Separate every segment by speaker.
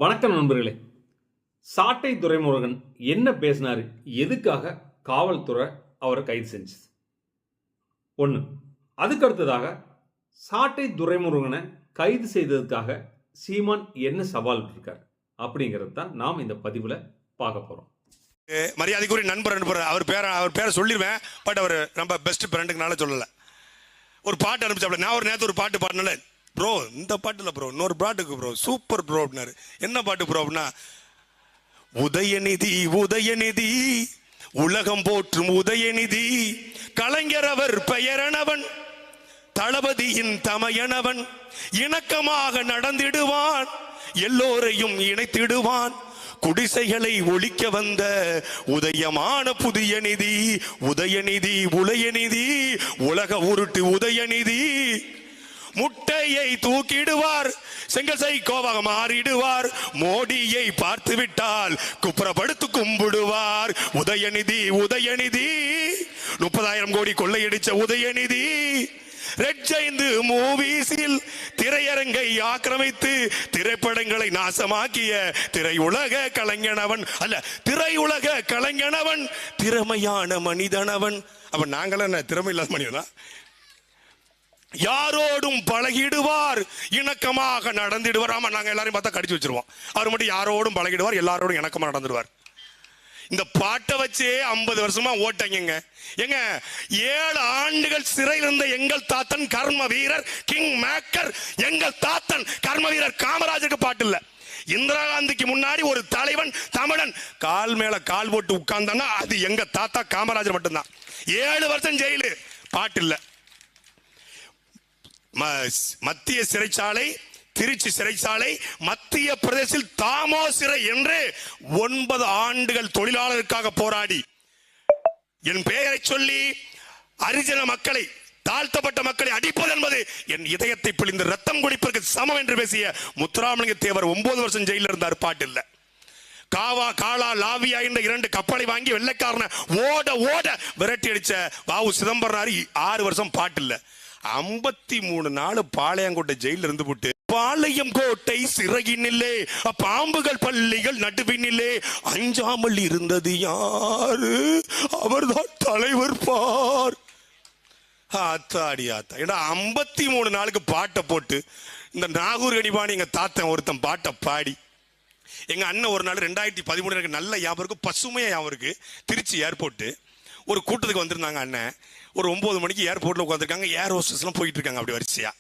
Speaker 1: வணக்கம் நண்பர்களே. சாட்டை துரைமுருகன் என்ன பேசினாரு? எதுக்காக காவல்துறை அவரை கைது செஞ்சுது? ஒன்று. அதுக்கு அடுத்ததாக சாட்டை துரைமுருகனை கைது செய்ததுக்காக சீமான் என்ன சவால் இருக்கார் அப்படிங்கிறது தான் நாம் இந்த பதிவில் பார்க்க போகிறோம்.
Speaker 2: மரியாதைக்குரிய நண்பர் அவர் பேரை சொல்லிடுவேன். பட் அவர் நம்ம பெஸ்ட் ஃப்ரெண்டுக்குனால சொல்லலை. ஒரு பாட்டு அனுப்பிச்சாப்ல. நான் ஒரு நேரத்து ஒரு பாட்டு பாடினால, ப்ரோ இந்த பாட்டு இல்லை ப்ரோ, இன்னொரு பாட்டுக்கு ப்ரோ சூப்பர் ப்ரோ அப்படின்னாரு. என்ன பாட்டு ப்ரோ அப்படின்னா, உதயநிதி உதயநிதி உலகம் போற்றும் உதயநிதி, கலைஞர் அவர் பெயரனவன், தளபதியின் தமையனவன், இணக்கமாக நடந்திடுவான், எல்லோரையும் இணைத்திடுவான், குடிசைகளை ஒழிக்க வந்த உதயமான புதிய நிதி, உதயநிதி உலயநிதி, உலக உருட்டு உதயநிதி, முட்டையை தூக்கிடுவார், செங்கல் சைக்கோவாக மாறிடுவார், மோடியை பார்த்து விட்டால் குப்புறப்படுத்து கும்பிடுவார், உதயநிதி உதயநிதி 30,000 கோடி கொள்ளையடிச்ச உதயநிதி, ரெட் ஜெயந்த் மூவிஸில் திரையரங்கை ஆக்கிரமித்து திரைப்படங்களை நாசமாக்கிய திரையுலக கலைஞனவன், அல்ல திரையுலக கலைஞனவன், திறமையான மனிதனவன். அப்ப நாங்கள என்ன திறமை இல்லாத மனிதனா? யாரோடும் பழகிடுவார், இணக்கமாக நடந்திடுவார். ஆமா, நாங்க எல்லாரையும் பார்த்தா கடிச்சு வச்சிருவோம். அவர் மட்டும் யாரோடும் பழகிடுவார், எல்லாரோடும் இணக்கமாக நடந்துடுவார். இந்த பாட்டை வச்சே 50 வருஷமா ஓட்டங்க. எங்க 7 ஆண்டுகள் சிறையில் இருந்த எங்கள் தாத்தன் கர்ம வீரர் கிங் மேக்கர், எங்கள் தாத்தன் கர்ம வீரர் காமராஜருக்கு பாட்டு இல்ல. இந்திரா காந்திக்கு முன்னாடி ஒரு தலைவன் தமிழன் கால் மேல கால் போட்டு உட்கார்ந்தான்னா அது எங்க தாத்தா காமராஜர் மட்டும்தான். 7 வருஷம் ஜெயிலு, பாட்டு இல்ல. மத்திய சிறைச்சாலை, திருச்சி சிறைச்சாலை, மத்திய பிரதேசத்தில் தாமோ சிறை என்று 9 ஆண்டுகள் தொழிலாளருக்காக போராடி என் பெயரை சொல்லி அரிஜன மக்களை, தாழ்த்தப்பட்ட மக்களை அடிப்பது என்பது என் இதயத்தை பிழிந்து ரத்தம் குடிப்பதற்கு சமம் என்று பேசிய முத்துராமலிங்க தேவர் 9 வருஷம் ஜெயிலில் இருந்தார், பாட்டு இல்ல. காவா காலா லாவியா என்ற 2 கப்பலை வாங்கி வெள்ளைக்காரனை ஓட ஓட விரட்டி அடிச்ச வாவு சிதம்பரம் 6 வருஷம், பாட்டு இல்ல. 53 நாள் பாளையங்கோட்டை ஜெயில இருந்து போட்டு, பாளையம் கோட்டை சிறையினில்லே பாம்புகள் பள்ளிகள் நடுவினிலே அஞ்சாமல் இருந்தது யாரு, அவர்தான் தலைவர் பார். ஆத்தாடி ஆத்தா. ஏன்னா 53 நாளுக்கு பாட்டை போட்டு இந்த நாகூர் கணிபாணி எங்க தாத்தன் ஒருத்தன் பாட்டை பாடி, எங்க அண்ணன் ஒரு நாள் 2013 எனக்கு நல்ல ஞாபகம் இருக்கு, பசுமையா ஞாபகம் இருக்கு. திருச்சி ஏர்போர்ட் ஒரு கூட்டத்துக்கு வந்திருந்தாங்க. அண்ணன் ஒரு 9 மணிக்கு ஏர்போர்ட்ல உட்காந்துருக்காங்க. ஏர் ஹோஸ்டஸ்லாம் போயிட்டு இருக்காங்க அப்படி வரிசையா.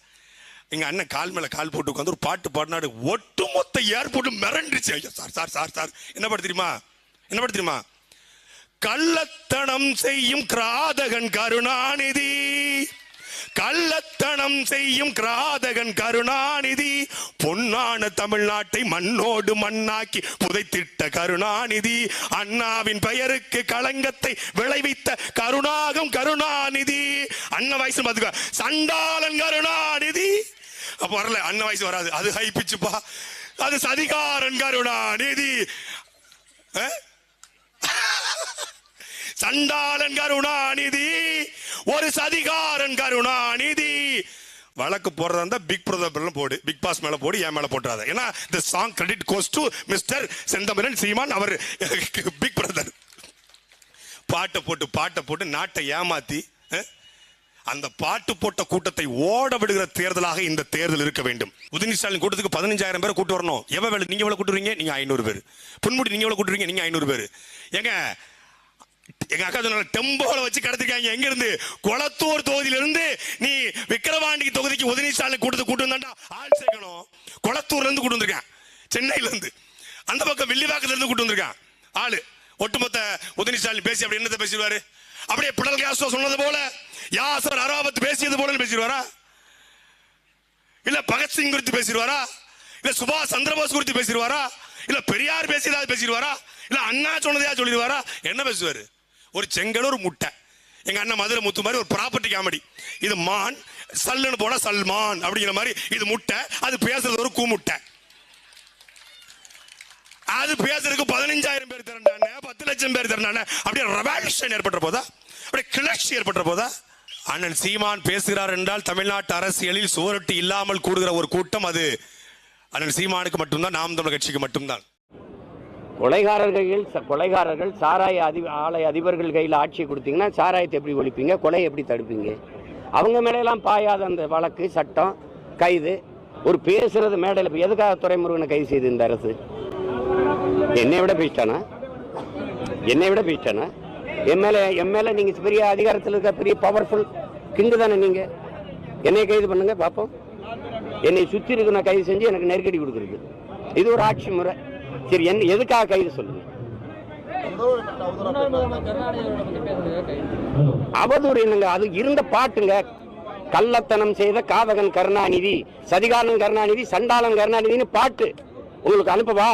Speaker 2: எங்க அண்ணன் கால் மேல கால் போட்டு உட்காந்து ஒரு பாட்டு பாடினாடு. ஒட்டுமொத்த ஏர்போர்ட் மிரண்டுச்சு. சார் சார் சார் சார் என்ன பாட்டு தெரியுமா? என்ன பாட்டு தெரியுமா? கள்ளத்தனம் செய்யும் கிராதகன் கருணாநிதி, கள்ளத்தனம் செய்யும் கிராதகன் கருணாநிதி, பொன்னான தமிழ்நாட்டை மண்ணோடு மண்ணாக்கி புதைத்திட்ட கருணாநிதி, அண்ணாவின் பெயருக்கு களங்கத்தை விளைவித்த கருணாகம் கருணாநிதி. அண்ணன் வயசு பாத்துக்க, சண்டாளன் கருணாநிதி. அப்ப வரல, அண்ணன் வயசு வராது, அது ஹை பிச்சுப்பா. அது சதிகாரன் கருணாநிதி, சண்டாளன் கருணாநிதி, ஒரு சதிகாரன் கருணாநிதி. வழக்கு போடுறதா இருந்தா பிக் பிரதர் போடு, பிக் பாஸ் மேல போடு, என் மேல போட்டுறாத. ஏன்னா the song credit goes to mister Senthamizhan Seeman, அவர் பிக் பிரதர். பாட்டை போட்டு நாட்டை ஏமாத்தி அந்த பாட்டு போட்ட கூட்டத்தை ஓட விடுகிற தேர்தலாக இந்த தேர்தல் இருக்க வேண்டும். உதயநிதி ஸ்டாலின் கூட்டத்துக்கு 15,000 பேரை கூட்டு வரணும். நீங்க எவ்வளவு கூட்டுறீங்க? நீங்க 500 பேர். பொன்முடி நீங்க எவ்வளவு கூட்டுறீங்க? நீங்க 500 பேர். எங்க அக்கா சொன்ன டெம்போல வச்சு கடத்திருக்காங்க. எங்க இருந்து? கொளத்தூர் தொகுதியில இருந்து நீ விக்கிரவாண்டி தொகுதிக்கு உதயநிதி ஸ்டாலின் கூட்டு வந்தாண்டா ஆள் சேர்க்கணும். கொளத்தூர்ல இருந்து கூட்டு வந்திருக்கான், சென்னையில இருந்து, அந்த பக்கம் வில்லிவாக்கத்துல இருந்து கூட்டு வந்திருக்கான் ஆளு. ஒட்டுமொத்த உதயநிதி ஸ்டாலின் பேசி அப்படி என்னத்தை பேசிடுவாரு? அப்படியே பிடல் கேஸ்ட்ரோ சொன்னது போல, யாசர் அராவத் பேசியது போல பேசிடுவாரா? இல்ல பகத்சிங் குறித்து பேசிடுவாரா? இல்ல சுபாஷ் சந்திரபோஸ் குறித்து பேசிடுவாரா? இல்ல பெரியார் பேசியதாவது பேசிடுவாரா? இல்ல அண்ணா சொன்னதையா சொல்லிடுவாரா? என்ன பேசுவாரு? ஒரு செங்கல், ஒரு முட்டை. எங்க அண்ணன் மதுரை முத்து மாதிரி ஒரு ப்ராப்பர்ட்டி காமெடி. இது மான், சல்லுன்னு போனா சல்மான் அப்படிங்கிற மாதிரி. இது முட்டை, அது பேசுறது ஒரு கூமுட்டை. அது பேசுறதுக்கு 15,000 பேர் திரண்டானே, 10 லட்சம் பேர் திரண்டானே. அப்படியே ரெவல்யூஷன் ஏற்பட்ட போதா? அப்படியே கிளர்ச்சி ஏற்பட்ட போதா? அண்ணன் சீமான் பேசுகிறார் என்றால் தமிழ்நாட்டு அரசியலில் சுவரொட்டி இல்லாமல் கூடுகிற ஒரு கூட்டம் அது அண்ணன் சீமானுக்கு மட்டும்தான், நாம் தமிழர் கட்சிக்கு மட்டும்தான்.
Speaker 3: கொலைகாரர்கள் சாராய ஆலை அதிபர்கள் கையில் ஆட்சி கொடுத்தீங்கன்னா சாராயத்தை எப்படி ஒழிப்பீங்க, கொலை எப்படி தடுப்பீங்க? அவங்க மேலையெல்லாம் பாயாத அந்த வழக்கு, சட்டம், கைது, ஒரு பேசுறது மேடையில். இப்போ எதுக்காக துரைமுருகனை கைது செய்து இந்த அரசு? என்னை விட பேசிட்டானா? என் மேல நீங்க பெரிய அதிகாரத்தில் இருக்க பெரிய பவர்ஃபுல் கிங்கு தானே நீங்க. என்னை கைது பண்ணுங்க பார்ப்போம். என்னை சுற்றி இருக்கு நான் கைது செஞ்சு எனக்கு நெருக்கடி கொடுக்குறது இது ஒரு ஆட்சி முறை. சரி, என்ன எதுக்காக கைது சொல்லுங்க? அவதூறு என்னங்க? அது இருந்த பாட்டுங்க. கள்ளத்தனம் செய்த காதகன் கருணாநிதி, சதிகாரன் கருணாநிதி, சண்டாளன் கருணாநிதினு பாட்டு உங்களுக்கு அனுப்பவா?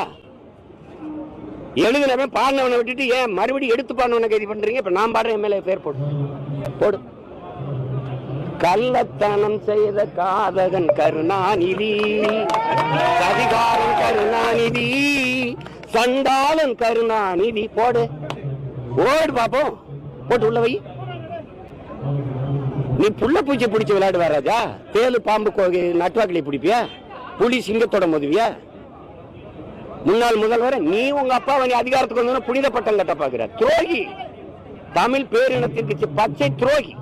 Speaker 3: எழுதுனவன் பாடினவனை விட்டுட்டு ஏன் மறுபடியும் எடுத்து பாடினவனை கைது பண்றீங்க? இப்ப நான் பாடுற எம்எல்ஏ பேர் போடு. கள்ளத்தனம் செய்த காதகன் கருணாநிதி, சதிகாரன் கருணாநிதி, சண்டாளன் கருணாநிதி. போடு பாப்போம். போட்டு உள்ள வை. நீ புள்ள பூச்சி பிடிச்சு விளையாடுவா ராஜா? தேலு பாம்பு நட்டுவாக்கிளி பிடிப்பியா? புலி சிங்கத்தோட மோதுவியா? முன்னாள் முதல்வர் நீ உங்க அப்பாவை நீ அதிகாரத்துக்கு வந்து புனித பட்டம் கட்ட பாக்குற துரோகி. தமிழ் பேரினத்திற்கு பச்சை துரோகி.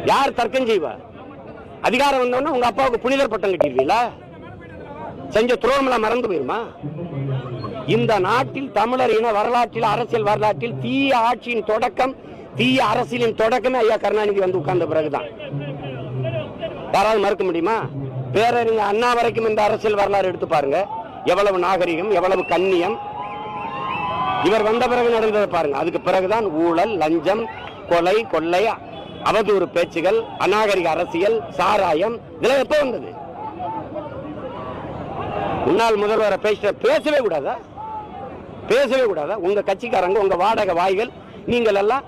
Speaker 3: யார் தர்க்கம் செய்வா? அதிகாரம் வந்தவொடனே உங்க அப்பாவுக்கு புனிதர் பட்டம் கட்டிடுவீங்களா? செஞ்ச துரோகம் எல்லாம் மறந்து போயிருமா? இந்த நாட்டில் தமிழர் இன வரலாற்றில், அரசியல் வரலாற்றில் தீய ஆட்சியின் தொடக்கம், தீய அரசியலின் தொடக்கமே ஐயா கருணாநிதி வந்து உட்கார்ந்த பிறகுதான். யாராவது மறுக்க முடியுமா? பேரறிஞர் அண்ணா வரைக்கும் இந்த அரசியல் வரலாறு எடுத்து பாருங்க. எவ்வளவு நாகரிகம், எவ்வளவு கண்ணியம். இவர் வந்த பிறகு நடந்ததை பாருங்க. அதுக்கு பிறகுதான் ஊழல், லஞ்சம், கொலை, கொள்ளை, அவதூறு பேச்சுகள், அநாகரிக அரசியல், சாராயம், இதெல்லாம் எப்ப வந்தது? முன்னாள் முதல்வரை பேசவே கூடாதா? உங்க கட்சிக்காரங்க, உங்க வாடகை வாய்கள், நீங்கள் எல்லாம்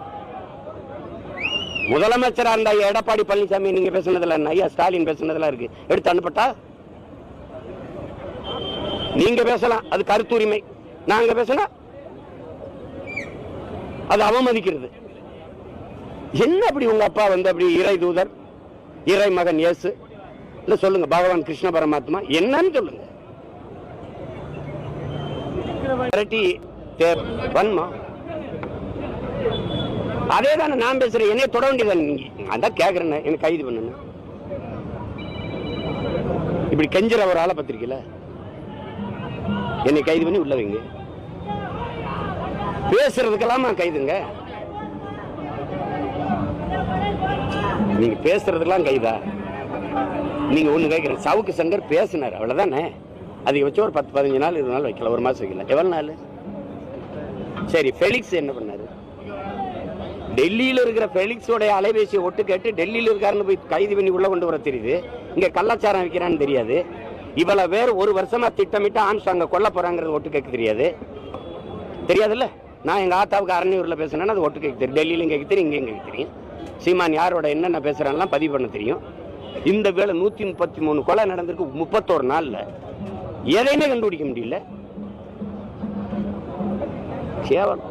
Speaker 3: முதலமைச்சரா இருந்த எடப்பாடி பழனிசாமி நீங்க பேசுனதுல என்ன? ஐயா ஸ்டாலின் பேசுனதுல இருக்கு, எடுத்து அனுப்பட்டா? நீங்க பேசலாம், அது கருத்துரிமை. நாங்க பேசினா அது அவமதிக்கிறது. என்ன அப்படி உங்க அப்பா வந்து அப்படி இறை தூதர், இறை மகன் இயேசு இல்ல சொல்லுங்க, பகவான் கிருஷ்ண பரமாத்மா என்னன்னு சொல்லுங்க. அதே தானே நான் பேசுறேன். என்னைய தொட வேண்டியதான். நீங்க அதான் கேக்குறேன், எனக்கு கைது பண்ணு. இப்படி கெஞ்சுற ஒரு ஆளை பத்திரிக்கையில என்னை கைது பண்ணி உள்ள வைங்க. பேசுறதுக்கெல்லாம் கைதுங்க. நீங்க பேசுறதுக்கெல்லாம் கைதா? நீங்க ஒண்ணு கேட்கிற சவுக்கு சங்கர் பேசினார், அவ்வளவுதானே. அதை வச்சு ஒரு 10-15 நாள் 20 நாள் வைக்கல, ஒரு மாசம் வைக்கல. எவ்வளவு நாள்? சரி, ஃபெலிக்ஸ் என்ன பண்ணாரு? டெல்லியில இருக்கிற ஃபெலிக்ஸோட அலைபேசியை ஒட்டு கேட்டு டெல்லியில இருக்காருன்னு போய் கைது பண்ணி உள்ள கொண்டு வர தெரியுது. இங்க கள்ளச்சாரம் வைக்கிறான்னு தெரியாது. இவ்வளவு பேர் ஒரு வருஷமா திட்டமிட்டு ஆம்ஸ்டாங்க கொல்ல போறாங்கிறது ஒட்டு கேட்க தெரியாதுல்ல. நான் எங்க ஆத்தாவுக்கு அரணியூர்ல பேசுனேன்னா அது ஒட்டு கேட்க தெரியும். டெல்லியிலும் கேட்க தெரியும், இங்கே கேட்க தெரியும். சீமான் யாரோட என்னென்ன பேசுறான்லாம் பதிவு பண்ண தெரியும். இந்த வேலை 133 கொலை நடந்திருக்கு 31 நாள்ல. எதையுமே கண்டுபிடிக்க முடியல. கேவலம்.